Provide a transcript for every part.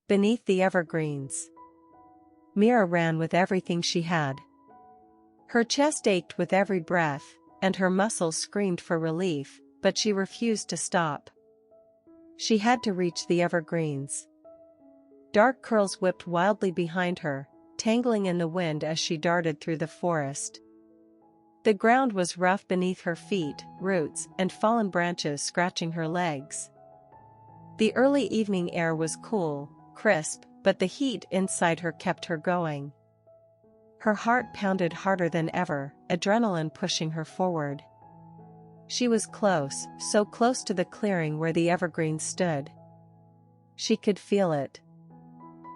Beneath the evergreens. Mira ran with everything she had. Her chest ached with every breath, and her muscles screamed for relief, but she refused to stop. She had to reach the evergreens. Dark curls whipped wildly behind her, tangling in the wind as she darted through the forest. The ground was rough beneath her feet, roots and fallen branches scratching her legs. The early evening air was cool, crisp, but the heat inside her kept her going. Her heart pounded harder than ever, adrenaline pushing her forward. She was close, so close to the clearing where the evergreens stood. She could feel it.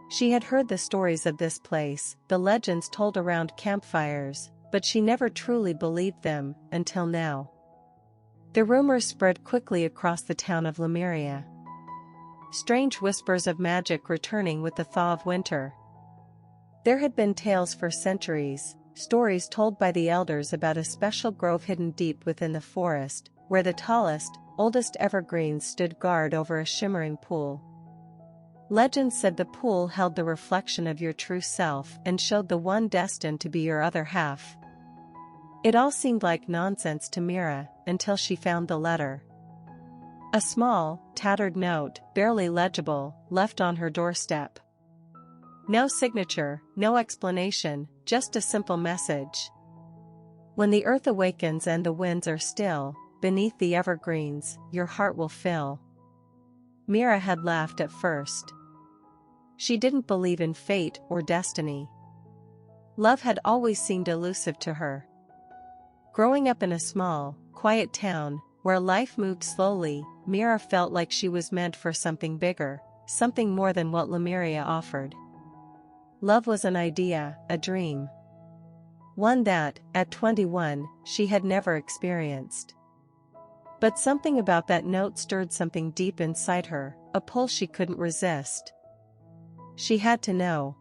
She had heard the stories of this place, the legends told around campfires, but she never truly believed them, until now. The rumors spread quickly across the town of Lemuria. Strange whispers of magic returning with the thaw of winter. There had been tales for centuries, stories told by the elders about a special grove hidden deep within the forest, where the tallest, oldest evergreens stood guard over a shimmering pool. Legend said the pool held the reflection of your true self and showed the one destined to be your other half. It all seemed like nonsense to Mira, until she found the letter. A small, tattered note, barely legible, left on her doorstep. No signature, no explanation, just a simple message. When the earth awakens and the winds are still, beneath the evergreens, your heart will fill. Mira had laughed at first. She didn't believe in fate or destiny. Love had always seemed elusive to her. Growing up in a small, quiet town, where life moved slowly, Mira felt like she was meant for something bigger, something more than what Lemuria offered. Love was an idea, a dream. One that, at 21, she had never experienced. But something about that note stirred something deep inside her, a pull she couldn't resist. She had to know.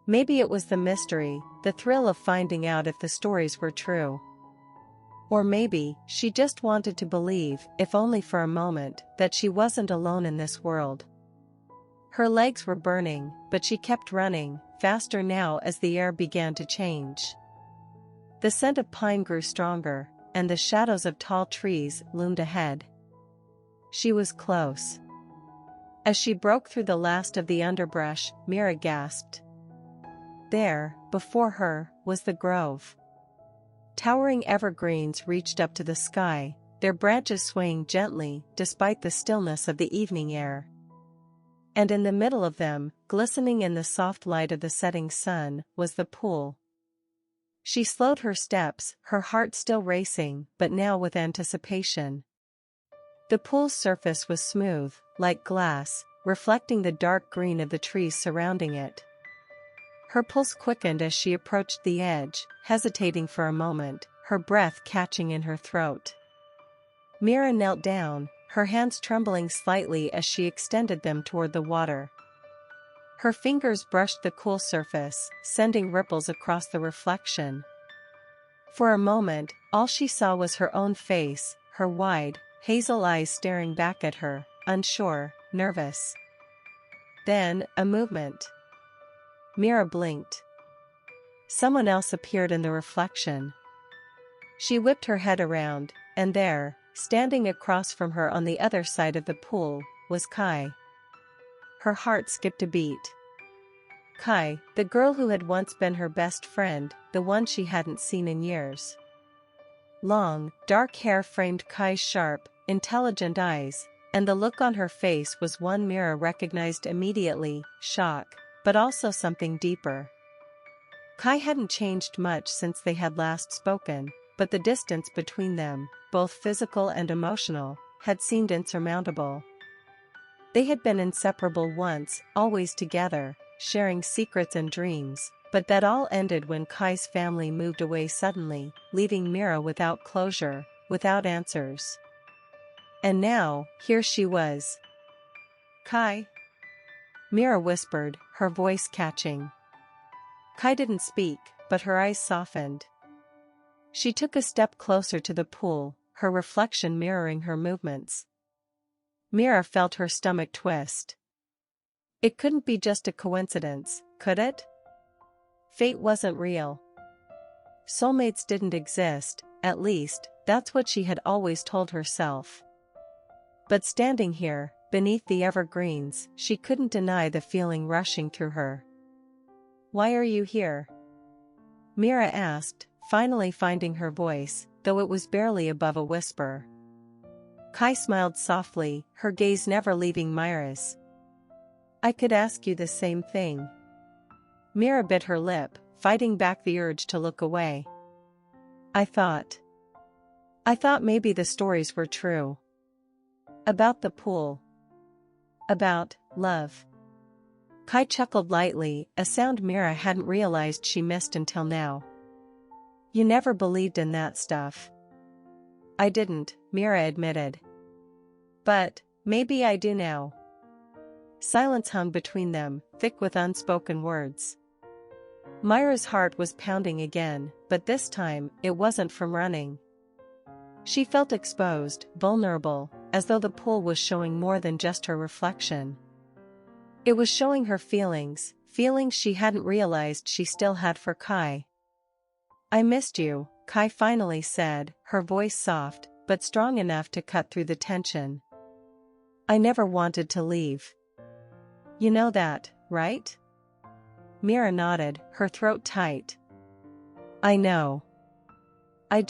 Maybe it was the mystery, the thrill of finding out if the stories were true. Or maybe, she just wanted to believe, if only for a moment, that she wasn't alone in this world. Her legs were burning, but she kept running, faster now as the air began to change. The scent of pine grew stronger, and the shadows of tall trees loomed ahead. She was close. As she broke through the last of the underbrush, Mira gasped. There, before her, was the grove. Towering evergreens reached up to the sky, their branches swaying gently despite the stillness of the evening air. And in the middle of them, glistening in the soft light of the setting sun, was the pool. She slowed her steps, her heart still racing, but now with anticipation. The pool's surface was smooth, like glass, reflecting the dark green of the trees surrounding it. Her pulse quickened as she approached the edge, hesitating for a moment, her breath catching in her throat. Mira knelt down, her hands trembling slightly as she extended them toward the water. Her fingers brushed the cool surface, sending ripples across the reflection. For a moment, all she saw was her own face, her wide, hazel eyes staring back at her, unsure, nervous. Then, a movement. Mira blinked. Someone else appeared in the reflection. She whipped her head around, and there, standing across from her on the other side of the pool, was Kai. Her heart skipped a beat. Kai, the girl who had once been her best friend, the one she hadn't seen in years. Long, dark hair framed Kai's sharp, intelligent eyes, and the look on her face was one Mira recognized immediately, shock, but also something deeper. Kai hadn't changed much since they had last spoken, but the distance between them, both physical and emotional, had seemed insurmountable. They had been inseparable once, always together, sharing secrets and dreams, but that all ended when Kai's family moved away suddenly, leaving Mira without closure, without answers. And now, here she was. Kai? Mira whispered, her voice catching. Kai didn't speak, but her eyes softened. She took a step closer to the pool, her reflection mirroring her movements. Mira felt her stomach twist. It couldn't be just a coincidence, could it? Fate wasn't real. Soulmates didn't exist, at least, that's what she had always told herself. But standing here, beneath the evergreens, she couldn't deny the feeling rushing through her. "Why are you here?" Mira asked, finally finding her voice, though it was barely above a whisper. Kai smiled softly, her gaze never leaving Myra's. "I could ask you the same thing." Mira bit her lip, fighting back the urge to look away. I thought maybe the stories were true. About the pool. About love." Kai chuckled lightly, a sound Mira hadn't realized she missed until now. "You never believed in that stuff." "I didn't," Mira admitted. "But maybe I do now." Silence hung between them, thick with unspoken words. Myra's heart was pounding again, but this time, it wasn't from running. She felt exposed, vulnerable, as though the pool was showing more than just her reflection. It was showing her feelings she hadn't realized she still had for Kai. "I missed you," Kai finally said, her voice soft, but strong enough to cut through the tension. "I never wanted to leave. You know that, right?" Mira nodded, her throat tight. "I know. I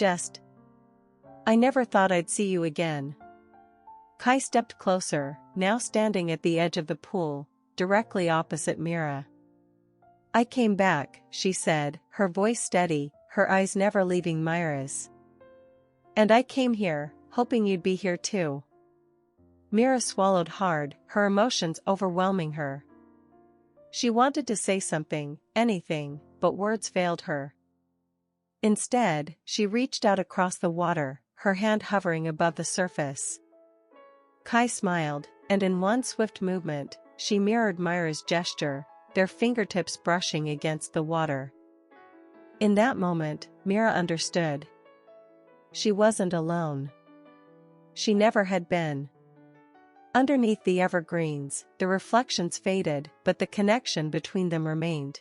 never thought I'd see you again." Kai stepped closer, now standing at the edge of the pool, directly opposite Mira. "I came back," she said, her voice steady, her eyes never leaving Myra's. "And I came here, hoping you'd be here too." Mira swallowed hard, her emotions overwhelming her. She wanted to say something, anything, but words failed her. Instead, she reached out across the water, her hand hovering above the surface. Kai smiled, and in one swift movement, she mirrored Myra's gesture, their fingertips brushing against the water. In that moment, Mira understood. She wasn't alone. She never had been. Underneath the evergreens, the reflections faded, but the connection between them remained.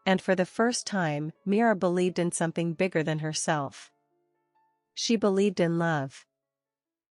And for the first time, Mira believed in something bigger than herself. She believed in love.